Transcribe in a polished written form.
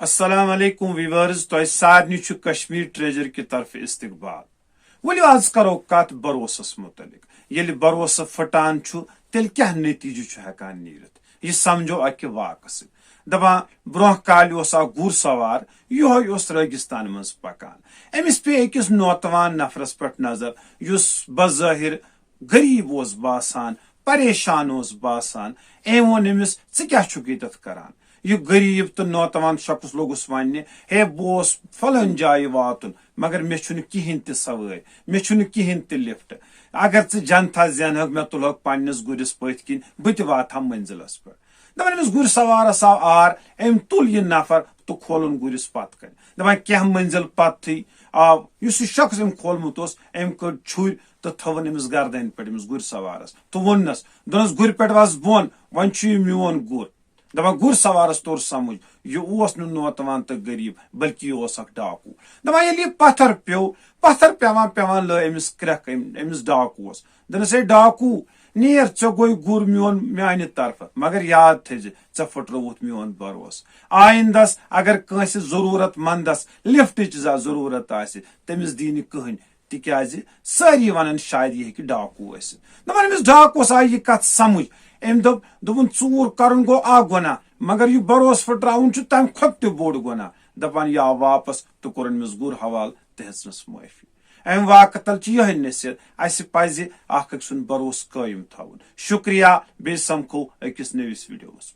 السلام علیکم ویورز تو سارنی کشمیر ٹریجر کی طرف استقبال ولو آز کرو کت بروسس متعلق یل بروسہ پھٹان تیل کیا نتیجہ ہیکان نیرت یہ سمجھو اکہ واقع ست دپان برہ کال گر سوار یہ ریگستان مز پکان امس پہ اکس نوتوان نفرس پہ نظر اس بظاہر غریب باسان پریشان باسان ام وون امس ژٕ چھُکھ ییٚتٮ۪تھ کران یہ غریب تو نوتوان شخص لوگس ونہ ہے بوس فلن جائے واتن مگر مے چھُنہٕ کہین تہ سوٲرۍ مے چھُنہٕ کہین تہ لفٹ اگر ژٕ جنتھا زینہک مے تلہک پننس گرس پٔتھۍ کِنۍ بہٕ تہِ واتہٕ ہا منزلس پہ دپان أمِس گر سوارس آو آر أمۍ تُل یہ نفر تو کھولُن گرس پتھ کن دپان کینٛہہ منزل پتھٕے آو یُس یہ شخص أمۍ کھولمُت اوس أمۍ کٔڑ چھُرۍ تو تھوُن أمِس گردنہِ پٮ۪ٹھ أمِس گر سوارس تو ووٚننس دوٚپنس گُرِ پٮ۪ٹھ وس بۄن وۄنۍ چھُ یہِ میون گر دپان گر سوارس تور سمجھ یہ نوتوان تو غریب بلکہ یہ ڈاکو دپان ییٚلہِ یہ پتھر پیو پتھر پیوان لٲ امس کرٛیکھ امس ڈاکوس دپنس ہے ڈاکو نیر ژےٚ گوٚے گر میون میانہِ طرفہٕ مگر یاد تھٲیزِ ژےٚ پھٕٹرووُتھ میون بروس آئندس اگر کٲنٛسہِ ضروٗرت مندس لفٹٕچ ضروٗرت آسہِ تٔمِس دی نہٕ کٕہٕنۍ تِکیازِ سٲری ونن شاید یہ ہیٚکہِ ڈاکو ٲسِتھ دپان أمِس ڈاکوس آیہِ یہ کتھ سمجھ أمۍ دوٚپُن ژوٗر کرُن گوٚو اکھ گۄناہ مگر یہ بروس پھٕٹراوُن چھُ تمہِ کھۄتہٕ تہِ بوٚڑ گۄناہ دپان یہ آو واپس تو کوٚر أمِس گر حوالہٕ تہٕ ہیژنس معٲفی امہِ واقعہٕ تل چھِ یِہے نصیحت اسہِ پزِ اکھ أکۍ سُنٛد بروس قٲیِم تھاوُن شُکریہ بیٚیہِ سمکھو أکِس نٔوِس ویڈیوس